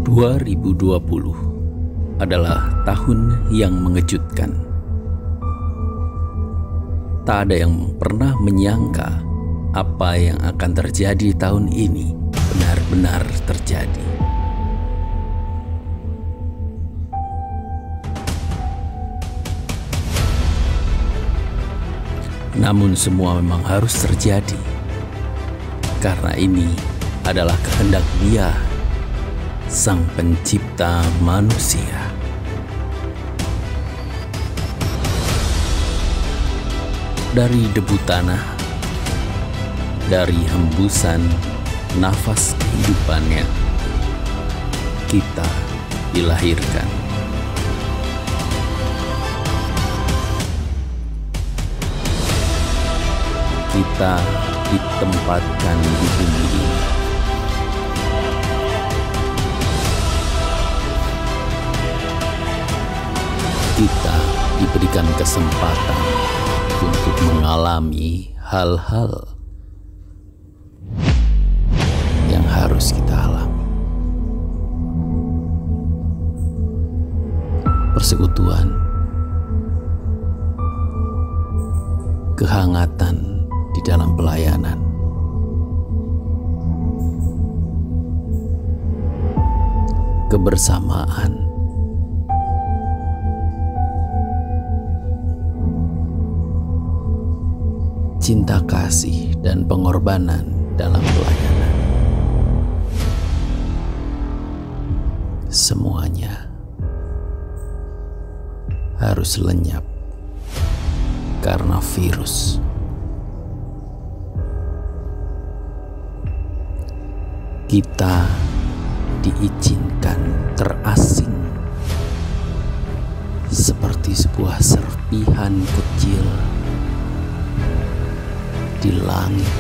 2020 adalah tahun yang mengejutkan. Tak ada yang pernah menyangka apa yang akan terjadi tahun ini benar-benar terjadi. Namun semua memang harus terjadi, karena ini adalah kehendak Dia, Sang Pencipta manusia. Dari debu tanah, dari hembusan nafas kehidupannya, kita dilahirkan. Kita ditempatkan di bumi ini. Kita diberikan kesempatan untuk mengalami hal-hal yang harus kita alami. Persekutuan, kehangatan di dalam pelayanan, kebersamaan, cinta kasih dan pengorbanan dalam pelayanan. Semuanya harus lenyap karena virus. Kita diizinkan terasing seperti sebuah serpihan kecil di langit,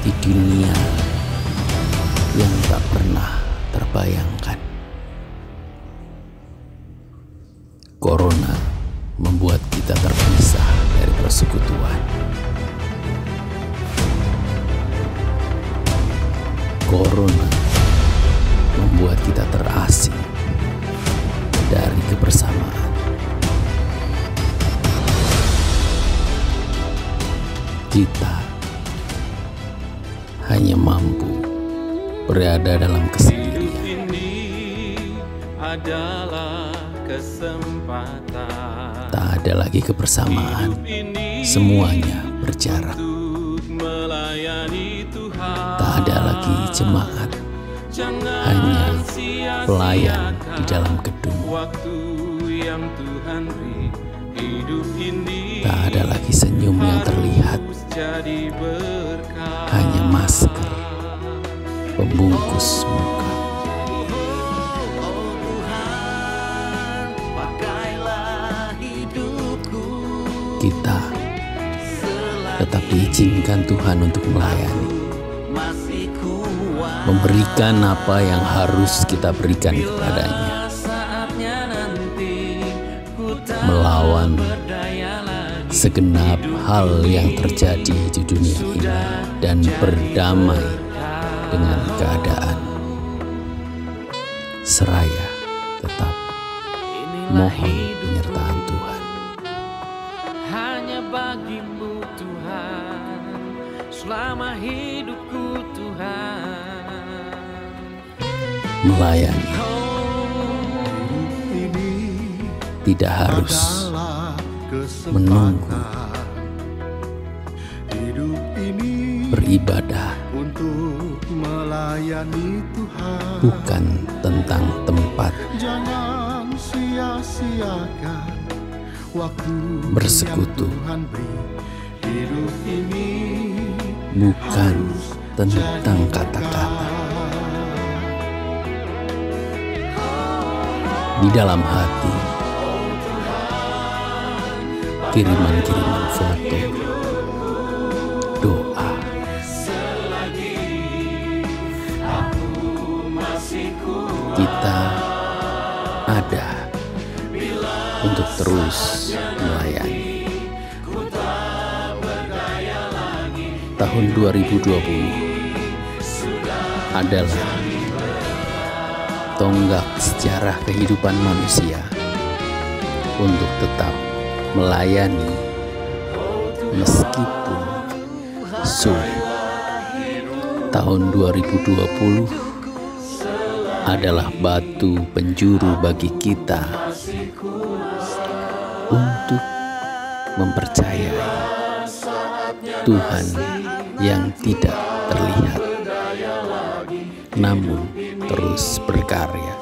di dunia yang tak pernah terbayangkan. Corona membuat kita terpisah dari persekutuan. Corona membuat kita terasing dari kebersamaan. Kita hanya mampu berada dalam kesendirian. Tak ada lagi kebersamaan, semuanya berjarak. Tak ada lagi jemaat, hanya pelayan di dalam gedung. Tak ada lagi senyum yang terlihat, hanya masker pembungkus muka. Kita tetap diizinkan Tuhan untuk melayani, memberikan apa yang harus kita berikan kepadanya, melawan segenap hal yang terjadi di dunia ini dan berdamai dengan keadaan. Seraya tetap mohon penyertaan Tuhan. Hanya bagimu Tuhan, selama hidupku Tuhan. Melayani tidak harus menunggu. Beribadah bukan tentang tempat. Bersekutu bukan tentang kata-kata. Di dalam hati, kiriman-kiriman foto, doa. Kita ada untuk terus melayani. Tahun 2020 adalah tonggak sejarah kehidupan manusia untuk tetap melayani meskipun sulit. Tahun 2020 adalah batu penjuru bagi kita untuk mempercayai Tuhan yang tidak terlihat, namun terus berkarya.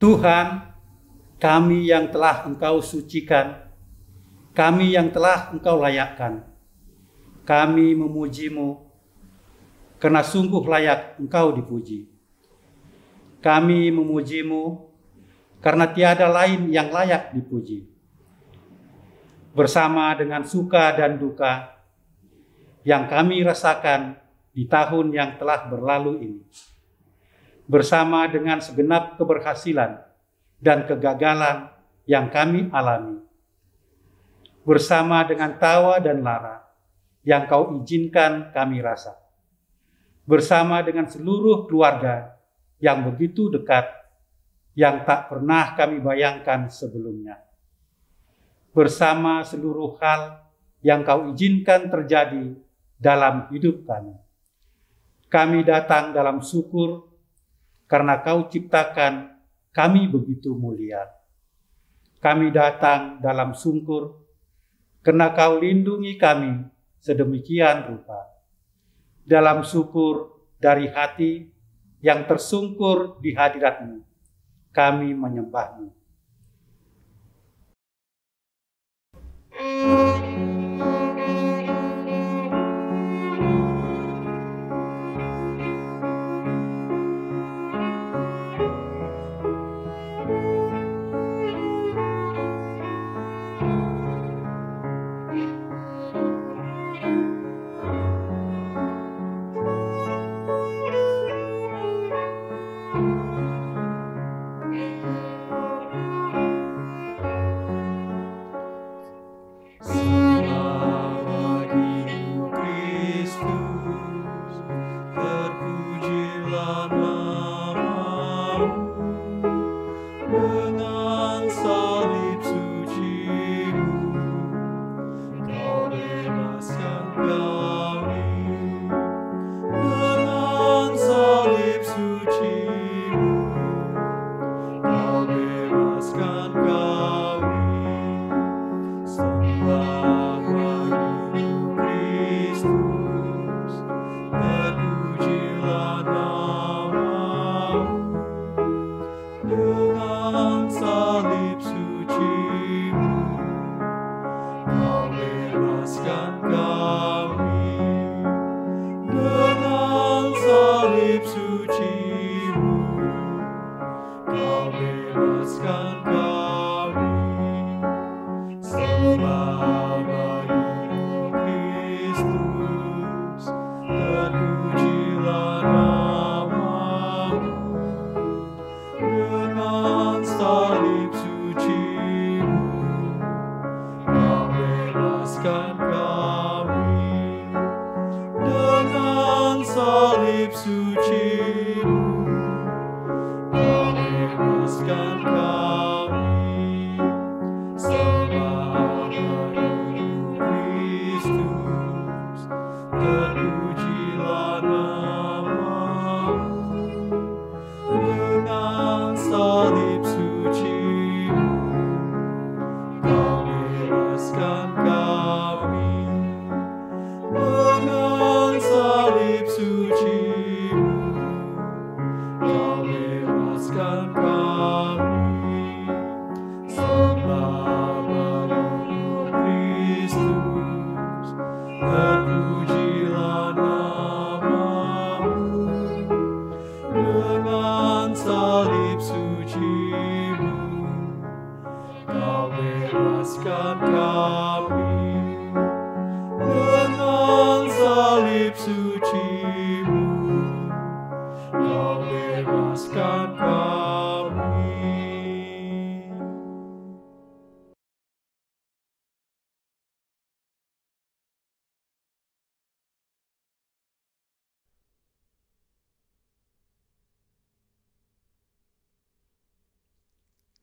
Tuhan, kami yang telah Engkau sucikan, kami yang telah Engkau layakkan, kami memuji-Mu karena sungguh layak Engkau dipuji. Kami memuji-Mu karena tiada lain yang layak dipuji. Bersama dengan suka dan duka yang kami rasakan di tahun yang telah berlalu ini, bersama dengan segenap keberhasilan dan kegagalan yang kami alami, bersama dengan tawa dan lara yang Kau izinkan kami rasa, bersama dengan seluruh keluarga yang begitu dekat, yang tak pernah kami bayangkan sebelumnya, bersama seluruh hal yang Kau izinkan terjadi dalam hidup kami. Kami datang dalam syukur karena Kau ciptakan kami begitu mulia. Kami datang dalam syukur karena Kau lindungi kami sedemikian rupa. Dalam syukur dari hati yang tersungkur di hadirat-Mu, kami menyembah-Mu. Kristus, terpujilah namamu. Dengan salib suci-Mu, Kau bebaskan kami. Dengan salib suci-Mu, Kau bebaskan kami. Sembah bagi Kristus, terpujilah namamu. Dengan salib suci-Mu, Kau bebaskan kami. Dengan salib suci-Mu, Kau bebaskan kami. Sembah bagi Kristus, terpujilah namamu. Dengan salib suci-Mu, Kau bebaskan kami. Dengan salib suci-Mu, Kau bebaskan kami.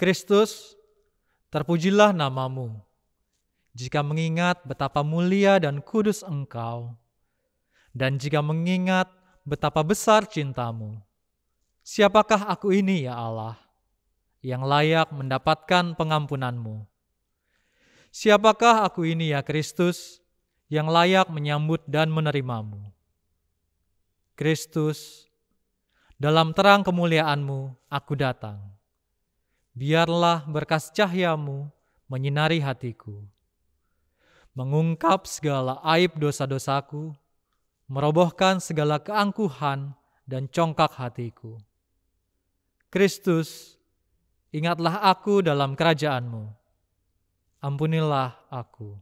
Kristus, terpujilah namamu. Jika mengingat betapa mulia dan kudus Engkau, dan jika mengingat betapa besar cintamu, siapakah aku ini, ya Allah, yang layak mendapatkan pengampunanmu? Siapakah aku ini, ya Kristus, yang layak menyambut dan menerimamu? Kristus, dalam terang kemuliaanmu aku datang. Biarlah berkas cahyamu menyinari hatiku, mengungkap segala aib dosa-dosaku, merobohkan segala keangkuhan dan congkak hatiku. Kristus, ingatlah aku dalam kerajaan-Mu. Ampunilah aku.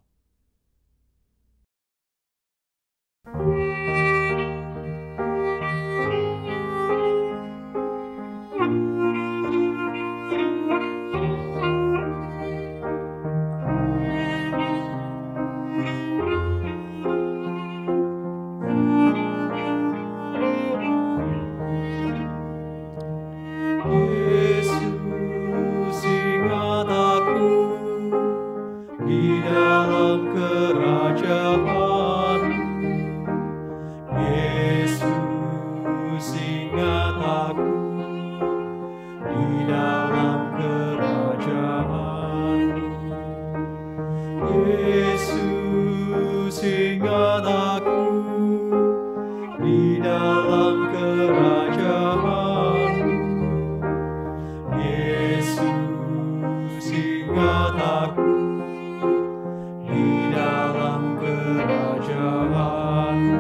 Yesus, ingat aku di dalam kerajaan-Mu. Yesus, ingat aku di dalam kerajaan-Mu. Yesus, ingat aku di dalam kerajaan-Mu. Yesus, ingat aku di dalam kerajaan-Mu.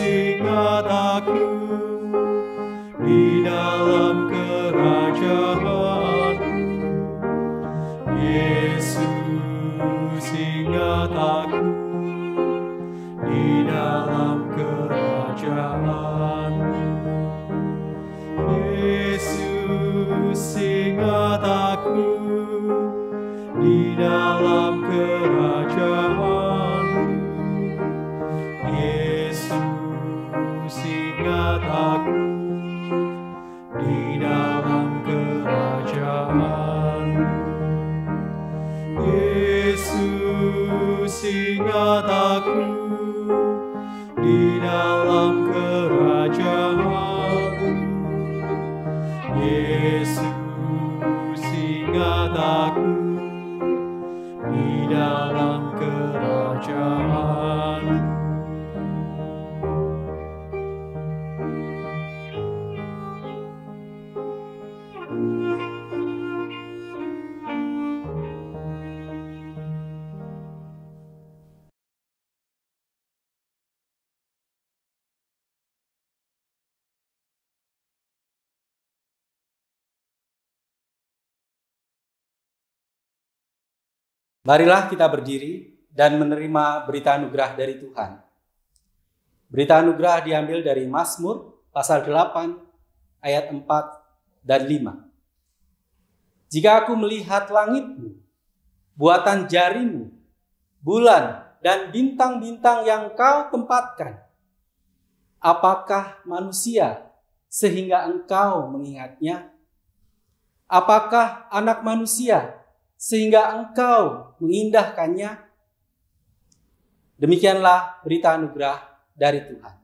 Yesus, ingat aku di dalam kerajaan-Mu. Yesus, ingat aku di dalam kerajaan-Mu. Yesus, ingat aku di dalam kerajaan-Mu. Yesus, ingat aku di dalam kerajaan-Mu. Yesus, ingat aku di dalam kerajaan-Mu. Yesus, ingat aku di dalam kerajaan-Mu. Marilah kita berdiri dan menerima berita anugerah dari Tuhan. Berita anugerah diambil dari Mazmur pasal 8 ayat 4 dan 5. Jika aku melihat langitmu, buatan jarimu, bulan dan bintang-bintang yang kau tempatkan, apakah manusia sehingga engkau mengingatnya? Apakah anak manusia sehingga engkau mengindahkannya? Demikianlah berita anugerah dari Tuhan.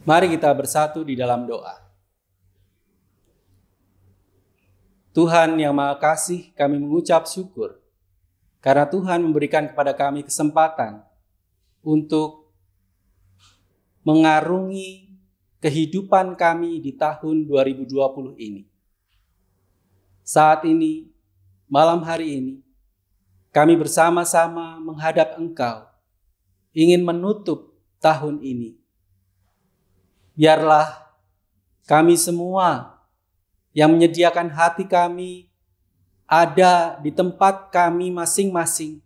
Mari kita bersatu di dalam doa. Tuhan yang Maha Kasih, kami mengucap syukur karena Tuhan memberikan kepada kami kesempatan untuk mengarungi kehidupan kami di tahun 2020 ini. Saat ini, malam hari ini, kami bersama-sama menghadap Engkau, ingin menutup tahun ini. Biarlah kami semua yang menyediakan hati kami ada di tempat kami masing-masing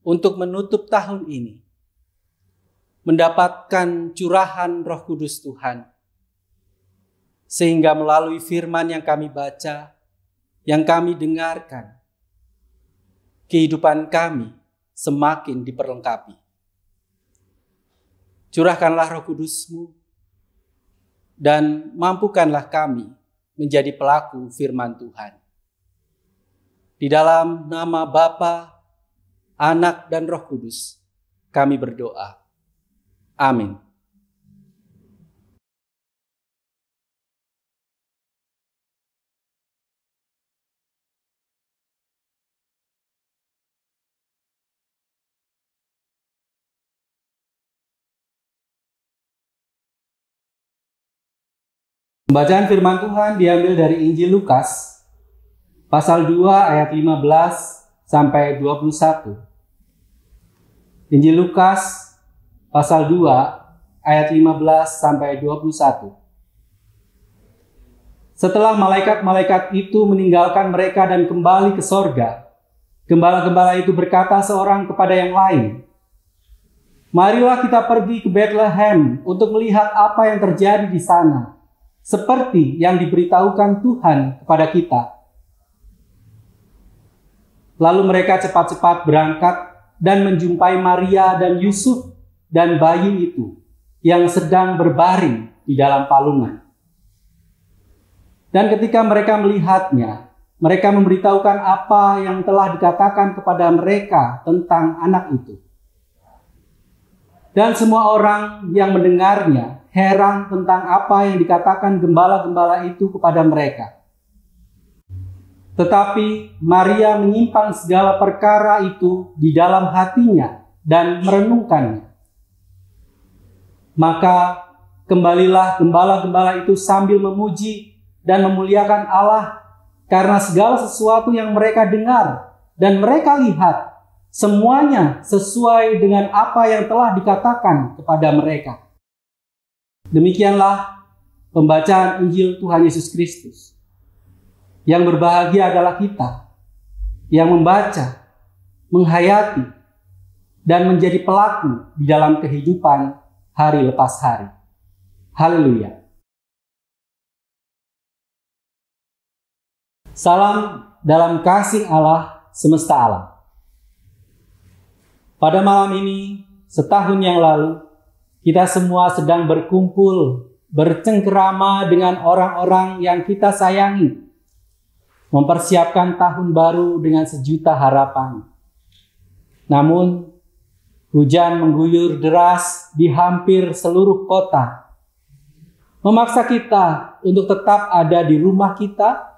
untuk menutup tahun ini, mendapatkan curahan Roh Kudus Tuhan, sehingga melalui firman yang kami baca, yang kami dengarkan, kehidupan kami semakin diperlengkapi. Curahkanlah Roh Kudus-Mu dan mampukanlah kami menjadi pelaku firman Tuhan. Di dalam nama Bapa, Anak, dan Roh Kudus, kami berdoa. Amin. Pembacaan firman Tuhan diambil dari Injil Lukas, pasal 2 ayat 15 sampai 21. Injil Lukas, pasal 2 ayat 15 sampai 21. Setelah malaikat-malaikat itu meninggalkan mereka dan kembali ke sorga, gembala-gembala itu berkata seorang kepada yang lain, "Marilah kita pergi ke Bethlehem untuk melihat apa yang terjadi di sana, seperti yang diberitahukan Tuhan kepada kita." Lalu mereka cepat-cepat berangkat dan menjumpai Maria dan Yusuf dan bayi itu yang sedang berbaring di dalam palungan. Dan ketika mereka melihatnya, mereka memberitahukan apa yang telah dikatakan kepada mereka tentang anak itu. Dan semua orang yang mendengarnya heran tentang apa yang dikatakan gembala-gembala itu kepada mereka. Tetapi Maria menyimpan segala perkara itu di dalam hatinya dan merenungkannya. Maka kembalilah gembala-gembala itu sambil memuji dan memuliakan Allah karena segala sesuatu yang mereka dengar dan mereka lihat, semuanya sesuai dengan apa yang telah dikatakan kepada mereka. Demikianlah pembacaan Injil Tuhan Yesus Kristus. Yang berbahagia adalah kita yang membaca, menghayati, dan menjadi pelaku di dalam kehidupan hari lepas hari. Haleluya. Salam dalam kasih Allah semesta alam. Pada malam ini, setahun yang lalu, kita semua sedang berkumpul, bercengkerama dengan orang-orang yang kita sayangi, mempersiapkan tahun baru dengan sejuta harapan. Namun, hujan mengguyur deras di hampir seluruh kota, memaksa kita untuk tetap ada di rumah kita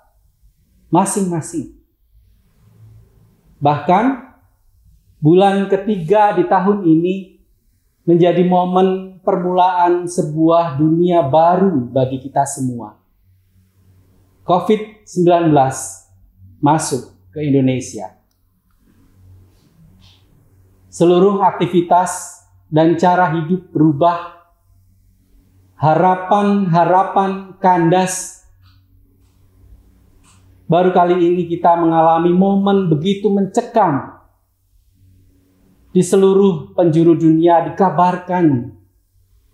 masing-masing. Bahkan, bulan ketiga di tahun ini menjadi momen permulaan sebuah dunia baru bagi kita semua. COVID-19 masuk ke Indonesia. Seluruh aktivitas dan cara hidup berubah. Harapan-harapan kandas. Baru kali ini kita mengalami momen begitu mencekam. Di seluruh penjuru dunia dikabarkan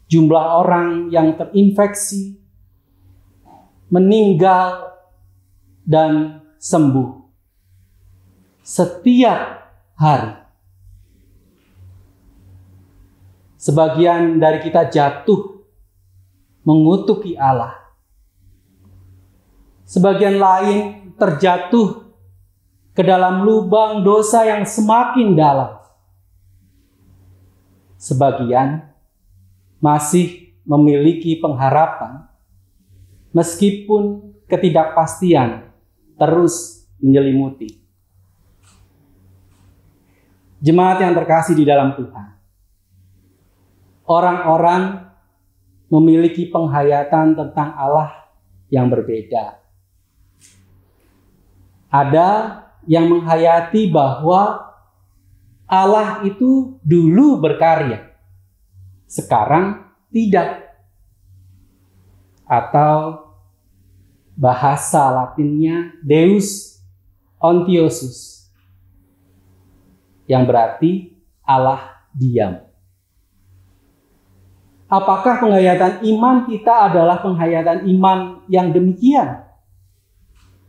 jumlah orang yang terinfeksi, meninggal, dan sembuh setiap hari. Sebagian dari kita jatuh mengutuki Allah. Sebagian lain terjatuh ke dalam lubang dosa yang semakin dalam. Sebagian masih memiliki pengharapan meskipun ketidakpastian terus menyelimuti. Jemaat yang terkasih di dalam Tuhan, orang-orang memiliki penghayatan tentang Allah yang berbeda. Ada yang menghayati bahwa Allah itu dulu berkarya, sekarang tidak. Atau bahasa Latinnya Deus Ontiosus, yang berarti Allah diam. Apakah penghayatan iman kita adalah penghayatan iman yang demikian?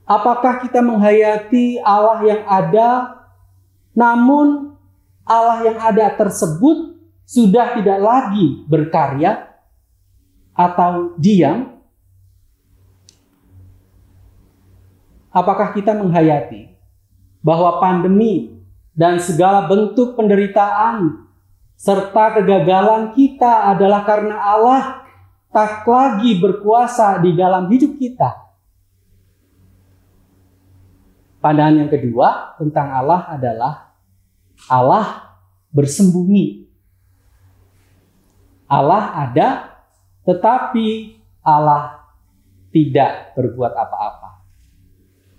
Apakah kita menghayati Allah yang ada, namun Allah yang ada tersebut sudah tidak lagi berkarya atau diam? Apakah kita menghayati bahwa pandemi dan segala bentuk penderitaan serta kegagalan kita adalah karena Allah tak lagi berkuasa di dalam hidup kita? Pandangan yang kedua tentang Allah adalah Allah bersembunyi. Allah ada, tetapi Allah tidak berbuat apa-apa.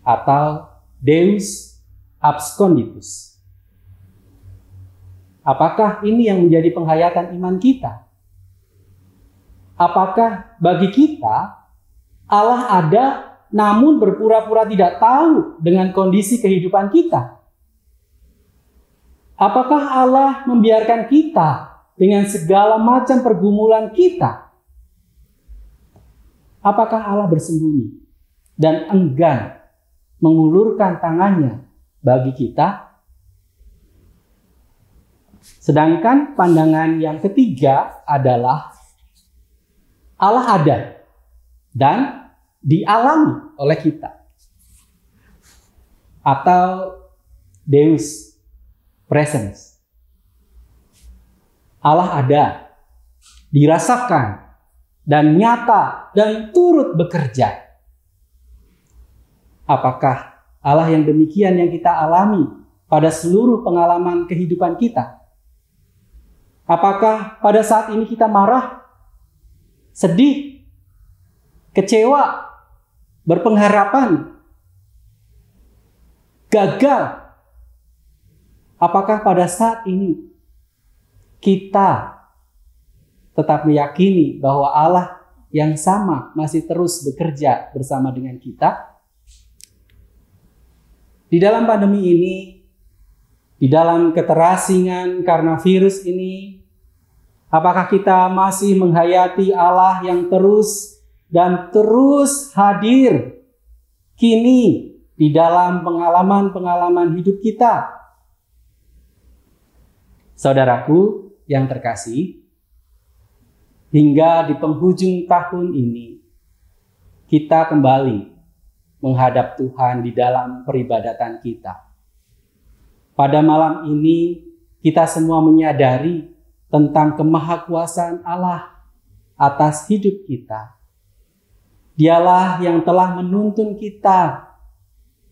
Atau Deus absconditus. Apakah ini yang menjadi penghayatan iman kita? Apakah bagi kita Allah ada namun berpura-pura tidak tahu dengan kondisi kehidupan kita? Apakah Allah membiarkan kita dengan segala macam pergumulan kita? Apakah Allah bersembunyi dan enggan mengulurkan tangannya bagi kita? Sedangkan pandangan yang ketiga adalah Allah ada dan dialami oleh kita. Atau Deus presence. Allah ada, dirasakan, dan nyata, dan turut bekerja. Apakah Allah yang demikian yang kita alami pada seluruh pengalaman kehidupan kita? Apakah pada saat ini kita marah? sedih, kecewa, berpengharapan, gagal. Apakah pada saat ini kita tetap meyakini bahwa Allah yang sama masih terus bekerja bersama dengan kita? Di dalam pandemi ini, di dalam keterasingan karena virus ini, apakah kita masih menghayati Allah yang terus dan terus hadir kini di dalam pengalaman-pengalaman hidup kita? Saudaraku yang terkasih, hingga di penghujung tahun ini, kita kembali menghadap Tuhan di dalam peribadatan kita. Pada malam ini, kita semua menyadari tentang kemahakuasaan Allah atas hidup kita. Dialah yang telah menuntun kita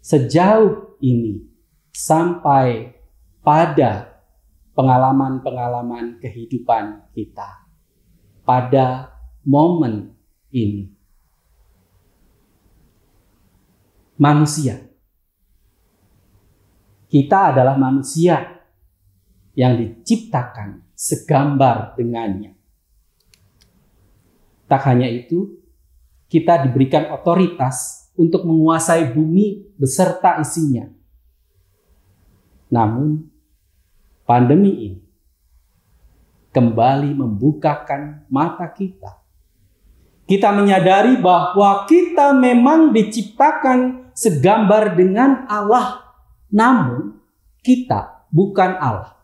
sejauh ini sampai pada pengalaman-pengalaman kehidupan kita pada momen ini. Manusia. Kita adalah manusia yang diciptakan segambar dengannya. Tak hanya itu, kita diberikan otoritas untuk menguasai bumi beserta isinya. Namun, pandemi ini kembali membukakan mata kita. Kita menyadari bahwa kita memang diciptakan segambar dengan Allah, namun kita bukan Allah.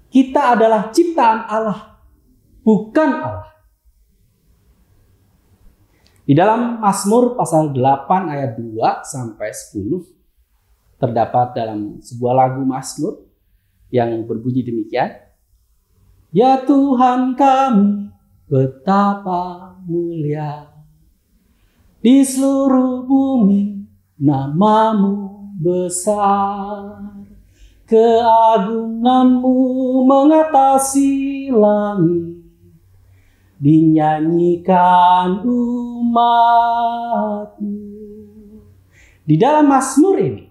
Kita adalah ciptaan Allah, bukan Allah. Di dalam Mazmur pasal 8 ayat 2 sampai 10 terdapat dalam sebuah lagu Mazmur yang berbunyi demikian. Ya Tuhan kami, betapa mulia di seluruh bumi, namamu besar. Keagunganmu mengatasi langit, dinyanyikan umatmu. Di dalam Mazmur ini,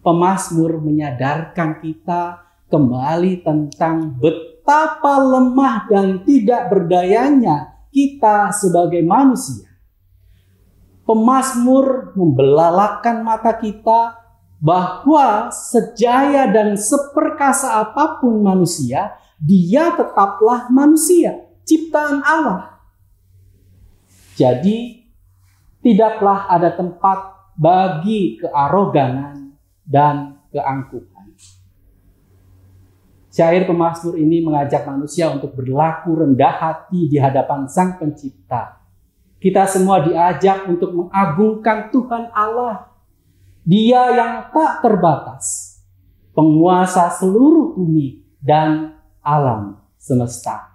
pemazmur menyadarkan kita kembali tentang betapa lemah dan tidak berdayanya kita sebagai manusia. Pemazmur membelalakan mata kita bahwa sejaya dan seperkasa apapun manusia, dia tetaplah manusia, ciptaan Allah. Jadi, tidaklah ada tempat bagi kearoganan dan keangkuhan. Syair pemazmur ini mengajak manusia untuk berlaku rendah hati di hadapan Sang Pencipta. Kita semua diajak untuk mengagungkan Tuhan Allah. Dia yang tak terbatas, penguasa seluruh bumi dan alam semesta.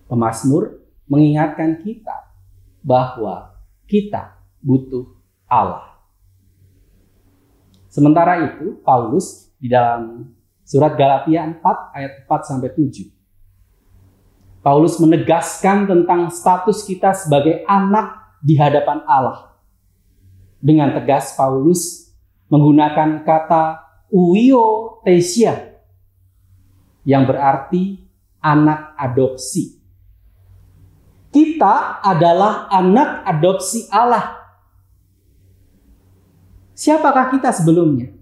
Pemazmur mengingatkan kita bahwa kita butuh Allah. Sementara itu, Paulus di dalam surat Galatia 4 ayat 4-7. Paulus menegaskan tentang status kita sebagai anak di hadapan Allah. Dengan tegas Paulus menggunakan kata uiothesia yang berarti anak adopsi. Kita adalah anak adopsi Allah. Siapakah kita sebelumnya?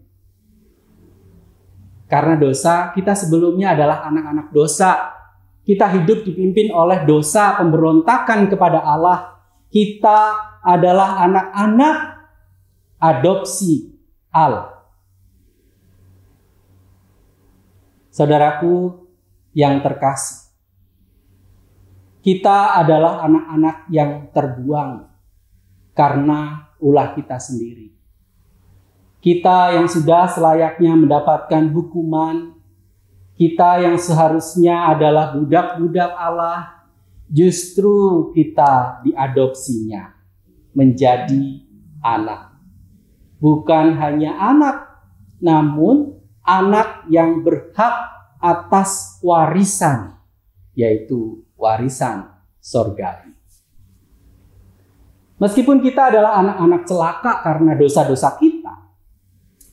Karena dosa, kita sebelumnya adalah anak-anak dosa. Kita hidup dipimpin oleh dosa pemberontakan kepada Allah. Kita adalah anak-anak adopsi Allah. Saudaraku yang terkasih, kita adalah anak-anak yang terbuang karena ulah kita sendiri. Kita yang sudah selayaknya mendapatkan hukuman, kita yang seharusnya adalah budak-budak Allah, justru kita diadopsinya menjadi anak. Bukan hanya anak, namun anak yang berhak atas warisan, yaitu warisan sorgawi. Meskipun kita adalah anak-anak celaka karena dosa-dosa kita,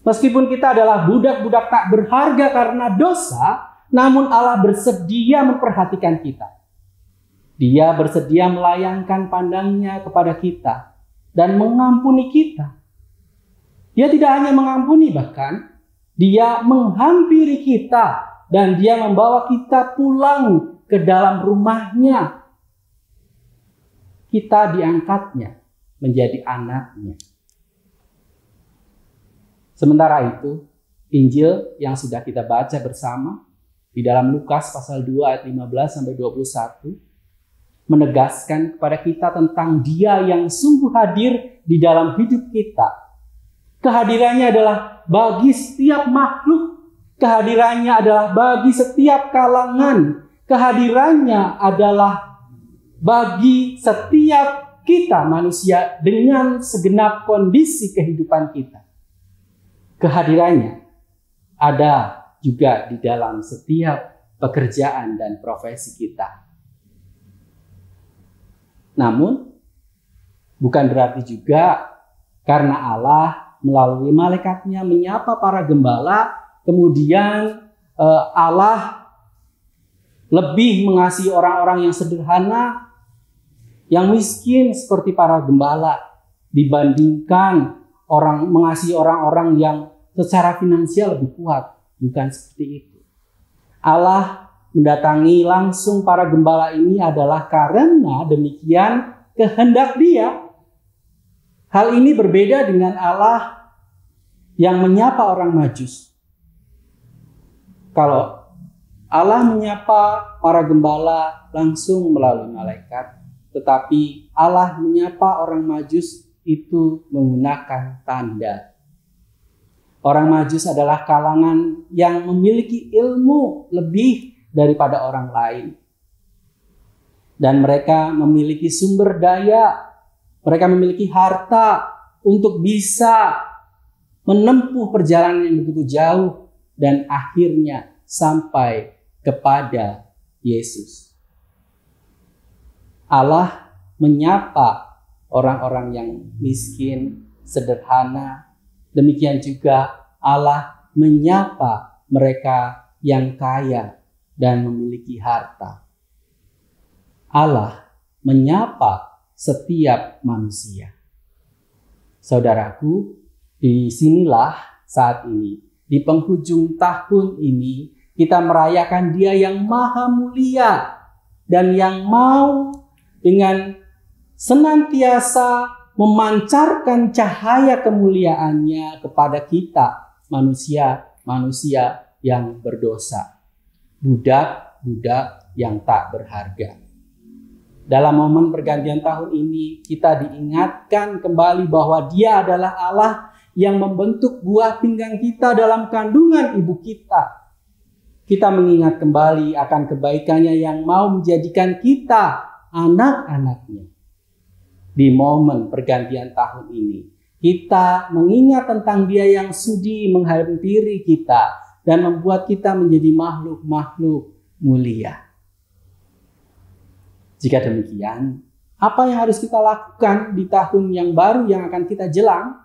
meskipun kita adalah budak-budak tak berharga karena dosa, namun Allah bersedia memperhatikan kita. Dia bersedia melayangkan pandangnya kepada kita dan mengampuni kita. Dia tidak hanya mengampuni, bahkan Dia menghampiri kita dan Dia membawa kita pulang ke dalam rumahnya. Kita diangkatnya menjadi anaknya. Sementara itu, Injil yang sudah kita baca bersama di dalam Lukas pasal 2 ayat 15 sampai 21 menegaskan kepada kita tentang Dia yang sungguh hadir di dalam hidup kita. Kehadirannya adalah bagi setiap makhluk. Kehadirannya adalah bagi setiap kalangan. Kehadirannya adalah bagi setiap kita manusia dengan segenap kondisi kehidupan kita. Kehadirannya ada juga di dalam setiap pekerjaan dan profesi kita. Namun, bukan berarti juga karena Allah melalui malaikatnya menyapa para gembala, kemudian Allah lebih mengasihi orang-orang yang sederhana, yang miskin seperti para gembala, dibandingkan mengasihi orang-orang yang secara finansial lebih kuat. Bukan seperti itu. Allah mendatangi langsung para gembala ini adalah karena demikian kehendak Dia. Hal ini berbeda dengan Allah yang menyapa orang Majus. Kalau Allah menyapa para gembala langsung melalui malaikat, tetapi Allah menyapa orang Majus itu menggunakan tanda. Orang Majus adalah kalangan yang memiliki ilmu lebih daripada orang lain. Dan mereka memiliki sumber daya, mereka memiliki harta untuk bisa menempuh perjalanan yang begitu jauh dan akhirnya sampai kepada Yesus. Allah menyapa orang-orang yang miskin, sederhana. Demikian juga Allah menyapa mereka yang kaya dan memiliki harta. Allah menyapa setiap manusia. Saudaraku, disinilah saat ini, di penghujung tahun ini, kita merayakan Dia yang maha mulia dan yang mau dengan senantiasa memancarkan cahaya kemuliaannya kepada kita, manusia-manusia yang berdosa, budak-budak yang tak berharga. Dalam momen pergantian tahun ini, kita diingatkan kembali bahwa Dia adalah Allah yang membentuk buah pinggang kita dalam kandungan ibu kita. Kita mengingat kembali akan kebaikannya yang mau menjadikan kita anak-anaknya. Di momen pergantian tahun ini, kita mengingat tentang Dia yang sudi menghampiri kita dan membuat kita menjadi makhluk-makhluk mulia. Jika demikian, apa yang harus kita lakukan di tahun yang baru yang akan kita jelang?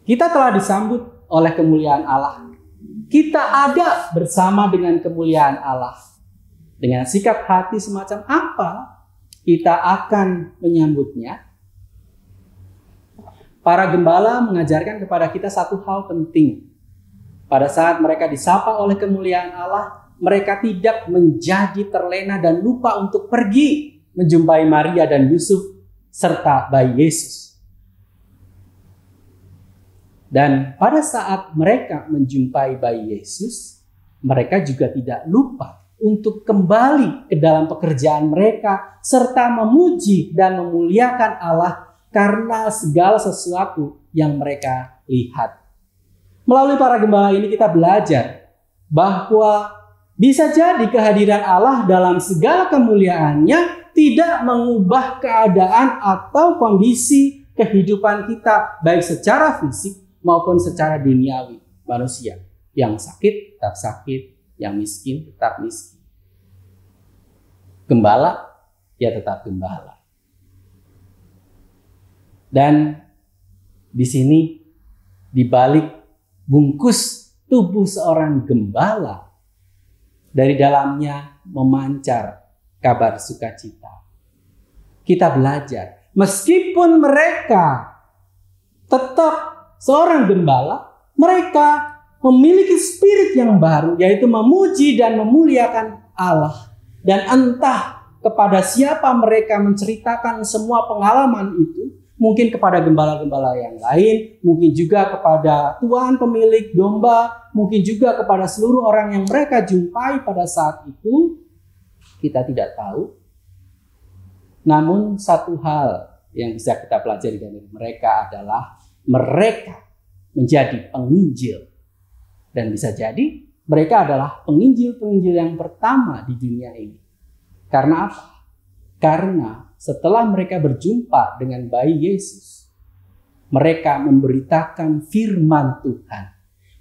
Kita telah disambut oleh kemuliaan Allah. Kita ada bersama dengan kemuliaan Allah. Dengan sikap hati semacam apa kita akan menyambutnya? Para gembala mengajarkan kepada kita satu hal penting. Pada saat mereka disapa oleh kemuliaan Allah, mereka tidak menjadi terlena dan lupa untuk pergi menjumpai Maria dan Yusuf serta bayi Yesus. Dan pada saat mereka menjumpai bayi Yesus, mereka juga tidak lupa untuk kembali ke dalam pekerjaan mereka serta memuji dan memuliakan Allah karena segala sesuatu yang mereka lihat. Melalui para gembala ini kita belajar bahwa bisa jadi kehadiran Allah dalam segala kemuliaannya tidak mengubah keadaan atau kondisi kehidupan kita baik secara fisik maupun secara duniawi. Manusia yang sakit tetap sakit, yang miskin tetap miskin. Gembala, ya tetap gembala. Dan di sini, di balik bungkus tubuh seorang gembala, dari dalamnya memancar kabar sukacita. Kita belajar, meskipun mereka tetap seorang gembala, mereka memiliki spirit yang baru, yaitu memuji dan memuliakan Allah. Dan entah kepada siapa mereka menceritakan semua pengalaman itu, mungkin kepada gembala-gembala yang lain, mungkin juga kepada tuan pemilik domba, mungkin juga kepada seluruh orang yang mereka jumpai pada saat itu, kita tidak tahu. Namun satu hal yang bisa kita pelajari dari mereka adalah mereka menjadi penginjil. Dan bisa jadi mereka adalah penginjil-penginjil yang pertama di dunia ini. Karena apa? Karena setelah mereka berjumpa dengan bayi Yesus, mereka memberitakan firman Tuhan.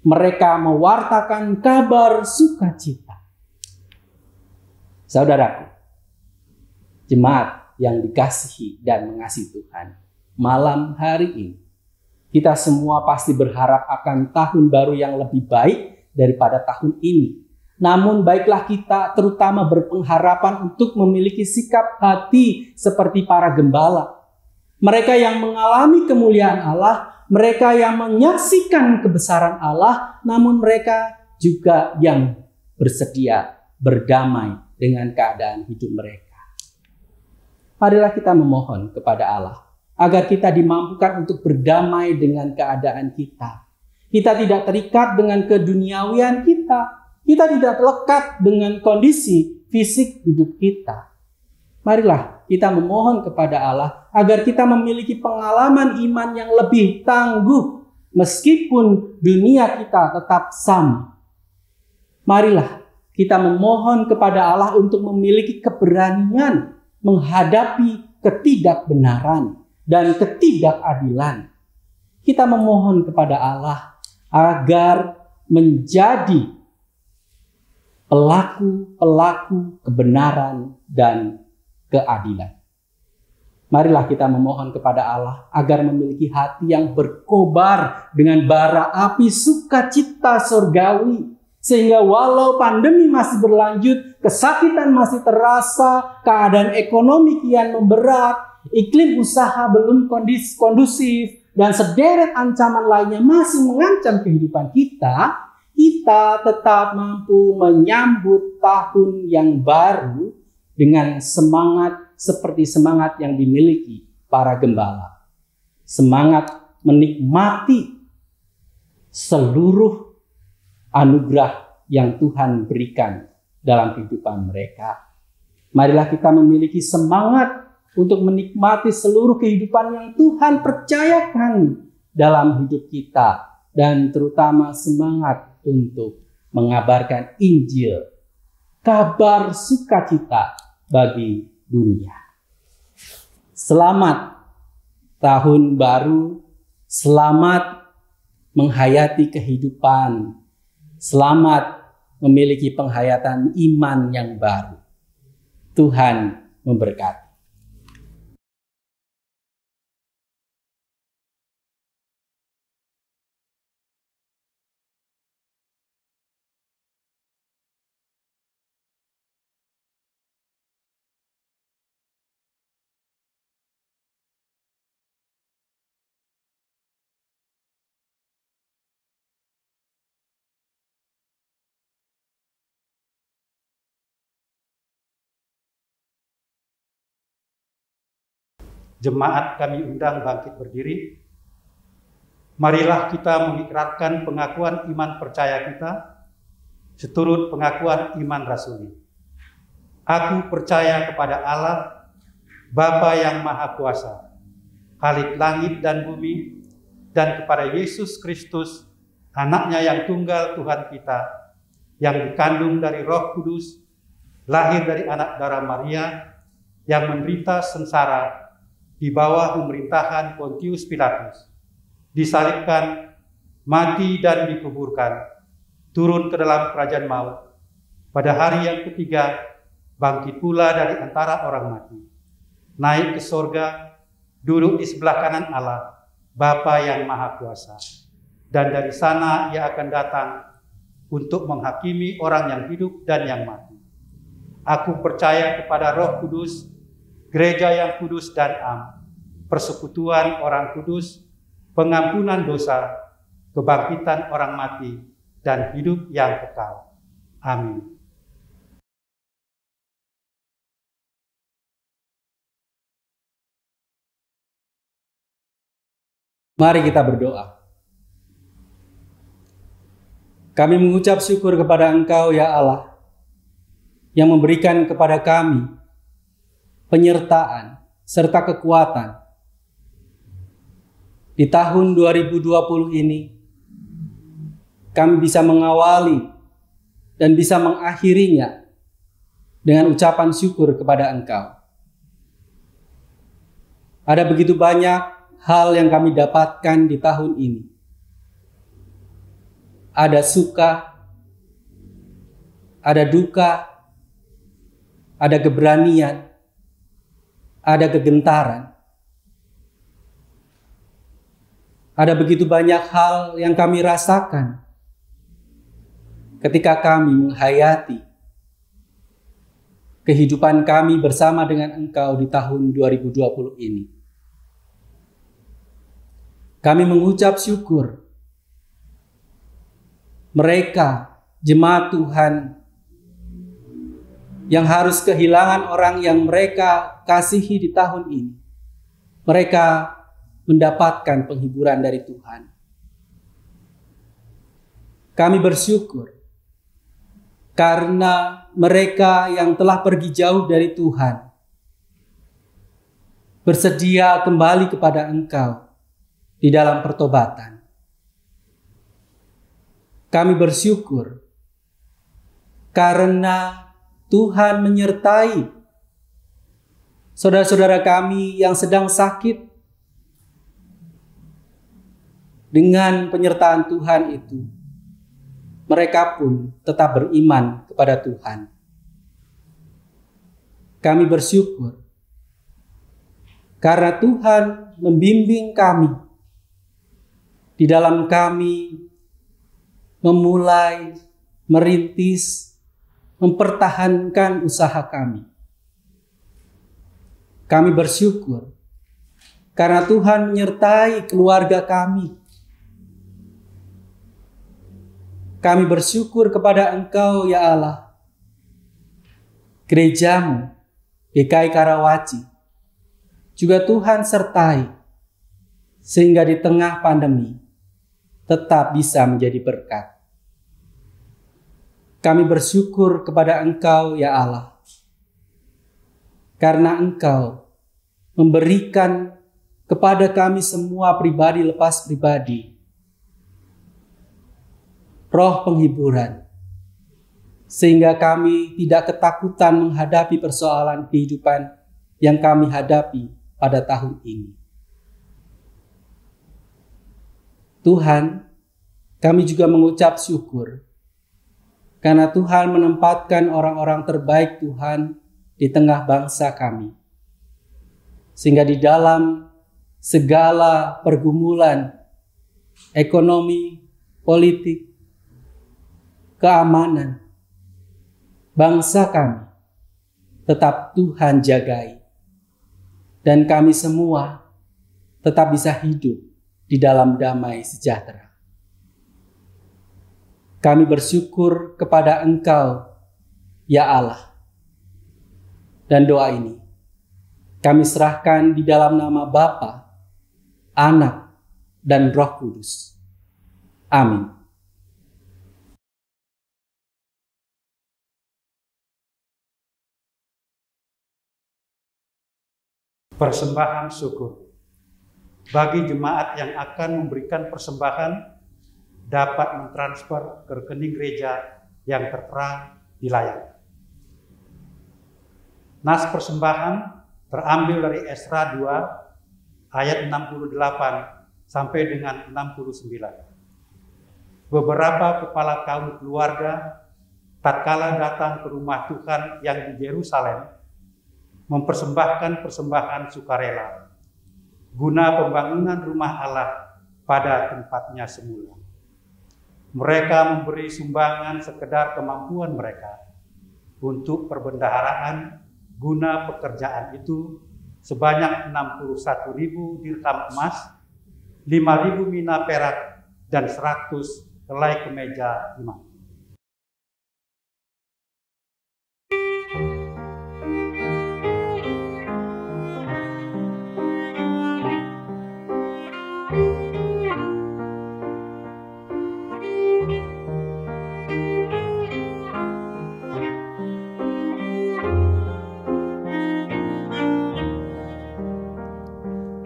Mereka mewartakan kabar sukacita. Saudaraku, jemaat yang dikasihi dan mengasihi Tuhan, malam hari ini, kita semua pasti berharap akan tahun baru yang lebih baik daripada tahun ini. Namun baiklah kita terutama berpengharapan untuk memiliki sikap hati seperti para gembala. Mereka yang mengalami kemuliaan Allah, mereka yang menyaksikan kebesaran Allah, namun mereka juga yang bersedia berdamai dengan keadaan hidup mereka. Marilah kita memohon kepada Allah agar kita dimampukan untuk berdamai dengan keadaan kita. Kita tidak terikat dengan keduniawian kita. Kita tidak lekat dengan kondisi fisik hidup kita. Marilah kita memohon kepada Allah agar kita memiliki pengalaman iman yang lebih tangguh meskipun dunia kita tetap sama. Marilah kita memohon kepada Allah untuk memiliki keberanian menghadapi ketidakbenaran dan ketidakadilan. Kita memohon kepada Allah agar menjadi pelaku-pelaku kebenaran dan keadilan. Marilah kita memohon kepada Allah agar memiliki hati yang berkobar dengan bara api sukacita surgawi. Sehingga walau pandemi masih berlanjut, kesakitan masih terasa, keadaan ekonomi kian memberat, iklim usaha belum kondusif, dan sederet ancaman lainnya masih mengancam kehidupan kita, kita tetap mampu menyambut tahun yang baru dengan semangat seperti semangat yang dimiliki para gembala. Semangat menikmati seluruh anugerah yang Tuhan berikan dalam kehidupan mereka. Marilah kita memiliki semangat untuk menikmati seluruh kehidupan yang Tuhan percayakan dalam hidup kita. Dan terutama semangat untuk mengabarkan Injil, kabar sukacita bagi dunia. Selamat tahun baru, selamat menghayati kehidupan, selamat memiliki penghayatan iman yang baru. Tuhan memberkati. Jemaat kami undang bangkit berdiri. Marilah kita mengikrarkan pengakuan iman percaya kita seturut pengakuan iman rasuli. Aku percaya kepada Allah, Bapa yang Maha Kuasa, Khalik langit dan bumi, dan kepada Yesus Kristus, anaknya yang tunggal Tuhan kita, yang dikandung dari Roh Kudus, lahir dari anak darah Maria, yang menderita sengsara di bawah pemerintahan Pontius Pilatus, disalibkan, mati dan dikuburkan, turun ke dalam kerajaan maut. Pada hari yang ketiga, bangkit pula dari antara orang mati, naik ke sorga, duduk di sebelah kanan Allah, Bapa yang Maha Kuasa. Dan dari sana ia akan datang untuk menghakimi orang yang hidup dan yang mati. Aku percaya kepada Roh Kudus, gereja yang kudus dan am, persekutuan orang kudus, pengampunan dosa, kebangkitan orang mati, dan hidup yang kekal. Amin. Mari kita berdoa. Kami mengucap syukur kepada Engkau, ya Allah, yang memberikan kepada kami penyertaan serta kekuatan di tahun 2020 ini. Kami bisa mengawali dan bisa mengakhirinya dengan ucapan syukur kepada Engkau. Ada begitu banyak hal yang kami dapatkan di tahun ini. Ada suka, ada duka, ada keberanian, ada kegentaran. Ada begitu banyak hal yang kami rasakan ketika kami menghayati kehidupan kami bersama dengan Engkau di tahun 2020 ini. Kami mengucap syukur mereka, jemaat Tuhan, yang harus kehilangan orang yang mereka kasihi di tahun ini. Mereka mendapatkan penghiburan dari Tuhan. Kami bersyukur karena mereka yang telah pergi jauh dari Tuhan bersedia kembali kepada Engkau di dalam pertobatan. Kami bersyukur karena Tuhan menyertai saudara-saudara kami yang sedang sakit. Dengan penyertaan Tuhan itu, mereka pun tetap beriman kepada Tuhan. Kami bersyukur karena Tuhan membimbing kami di dalam kami memulai, merintis, mempertahankan usaha kami. Kami bersyukur karena Tuhan menyertai keluarga kami. Kami bersyukur kepada Engkau, ya Allah. Gerejamu, GKI Karawaci, juga Tuhan sertai, sehingga di tengah pandemi tetap bisa menjadi berkat. Kami bersyukur kepada Engkau, ya Allah, karena Engkau memberikan kepada kami semua pribadi lepas pribadi roh penghiburan, sehingga kami tidak ketakutan menghadapi persoalan kehidupan yang kami hadapi pada tahun ini. Tuhan, kami juga mengucap syukur karena Tuhan menempatkan orang-orang terbaik Tuhan di tengah bangsa kami, sehingga di dalam segala pergumulan ekonomi, politik, keamanan, bangsa kami tetap Tuhan jagai, dan kami semua tetap bisa hidup di dalam damai sejahtera. Kami bersyukur kepada Engkau, ya Allah. Dan doa ini kami serahkan di dalam nama Bapa, Anak, dan Roh Kudus. Amin. Persembahan syukur. Bagi jemaat yang akan memberikan persembahan, dapat mentransfer ke rekening gereja yang tertera di layar. Nas persembahan terambil dari Esra 2 ayat 68 sampai dengan 69. Beberapa kepala kaum keluarga tatkala datang ke rumah Tuhan yang di Yerusalem, mempersembahkan persembahan sukarela guna pembangunan rumah Allah pada tempatnya semula. Mereka memberi sumbangan sekedar kemampuan mereka untuk perbendaharaan guna pekerjaan itu sebanyak 61.000 dirham emas, 5.000 mina perak, dan 100 helai kemeja imam.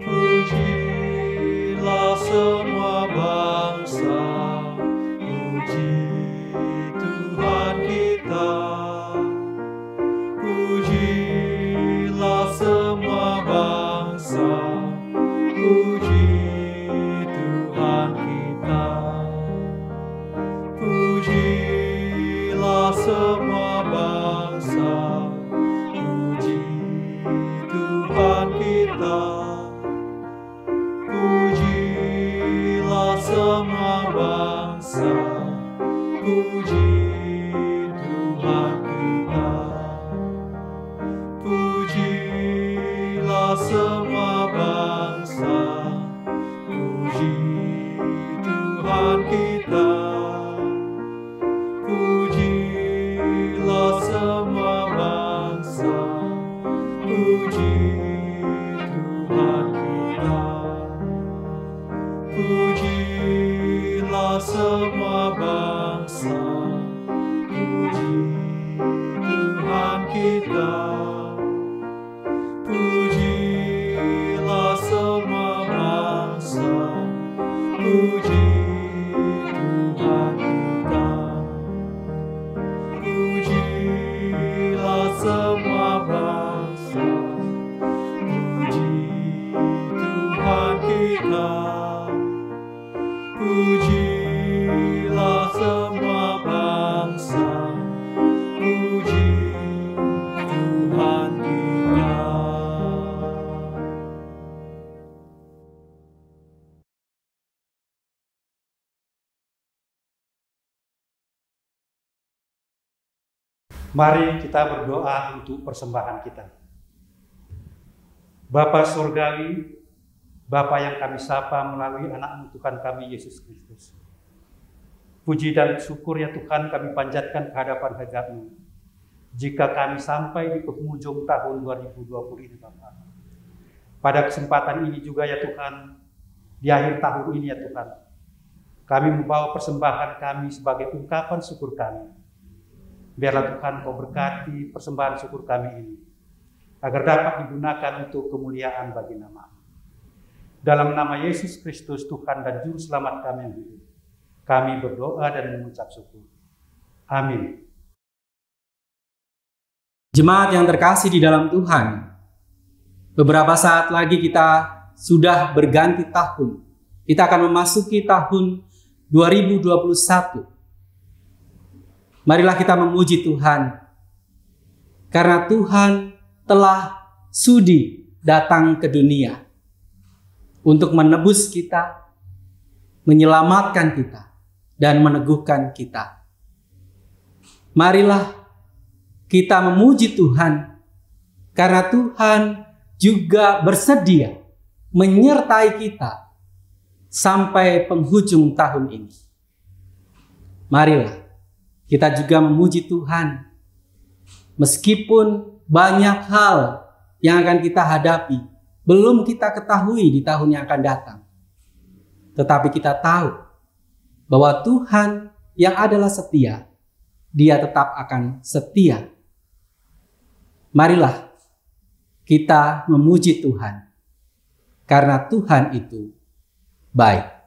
Pujilah semua bangsa, puji Tuhan kita. Pujilah semua bangsa, puji Tuhan kita. Pujilah semua bangsa, puji Tuhan kita. Pujilah semua bangsa, puji Tuhan kita. Pujilah semua bangsa, puji Tuhan kita. Pujilah semua bangsa, puji Tuhan kita. Pujilah semua bangsa, puji Tuhan kita. Pujilah semua bangsa, puji Tuhan kita. Pujilah semua bangsa, puji Tuhan kita. Pujilah semua bangsa, puji Tuhan kita. Mari kita berdoa untuk persembahan kita. Bapa Surgawi, Bapa yang kami sapa melalui anak-Mu Tuhan kami Yesus Kristus. Puji dan syukur ya Tuhan kami panjatkan ke hadapan hadirat-Mu. Jika kami sampai di penghujung tahun 2020 ini Bapa. Pada kesempatan ini juga ya Tuhan, di akhir tahun ini ya Tuhan, kami membawa persembahan kami sebagai ungkapan syukur kami. Biarlah Tuhan Kau berkati persembahan syukur kami ini, agar dapat digunakan untuk kemuliaan bagi nama. Dalam nama Yesus Kristus Tuhan dan Juru Selamat kami yang hidup, kami berdoa dan mengucap syukur. Amin. Jemaat yang terkasih di dalam Tuhan, beberapa saat lagi kita sudah berganti tahun. Kita akan memasuki tahun 2021. Marilah kita memuji Tuhan, karena Tuhan telah sudi datang ke dunia untuk menebus kita, menyelamatkan kita, dan meneguhkan kita. Marilah kita memuji Tuhan, karena Tuhan juga bersedia menyertai kita sampai penghujung tahun ini. Marilah kita juga memuji Tuhan, meskipun banyak hal yang akan kita hadapi, belum kita ketahui di tahun yang akan datang. Tetapi kita tahu bahwa Tuhan yang adalah setia, Dia tetap akan setia. Marilah kita memuji Tuhan, karena Tuhan itu baik.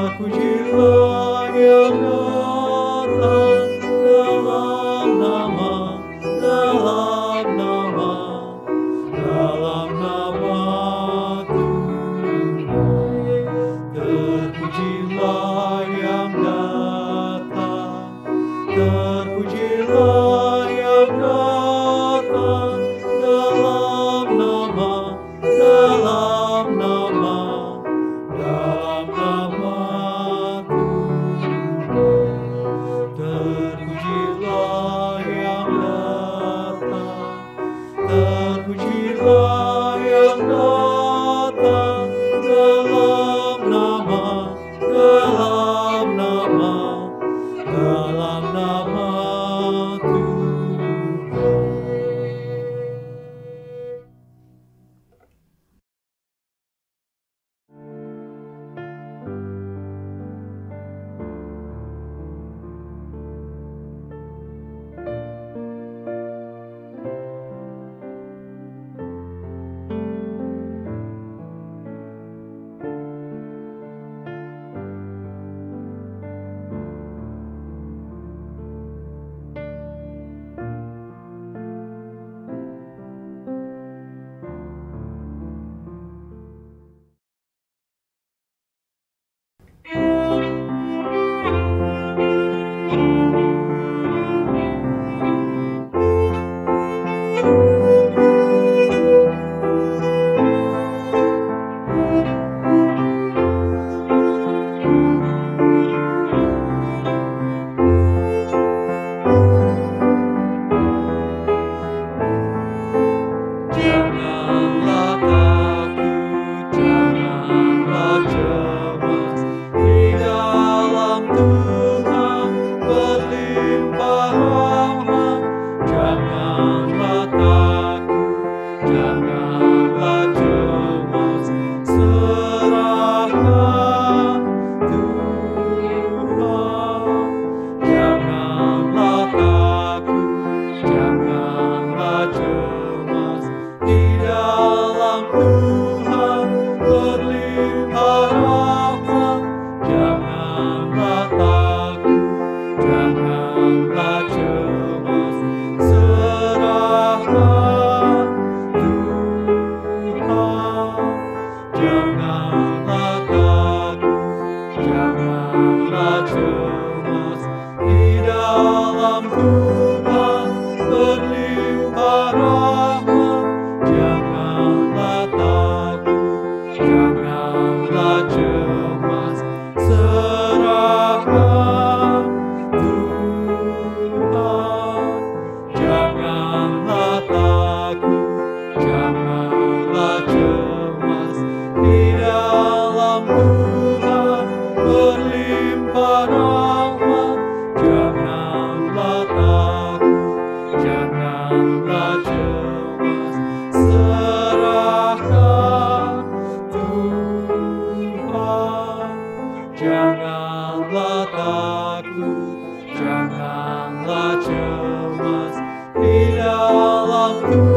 Terpujilah yang datang dalam nama Tuhan. Terpujilah yang datang, terpujilah yang datang dalam nama Terpujilah yang datang, terpujilah yang datang dalam nama takut, janganlah cemas, di dalam Tuhan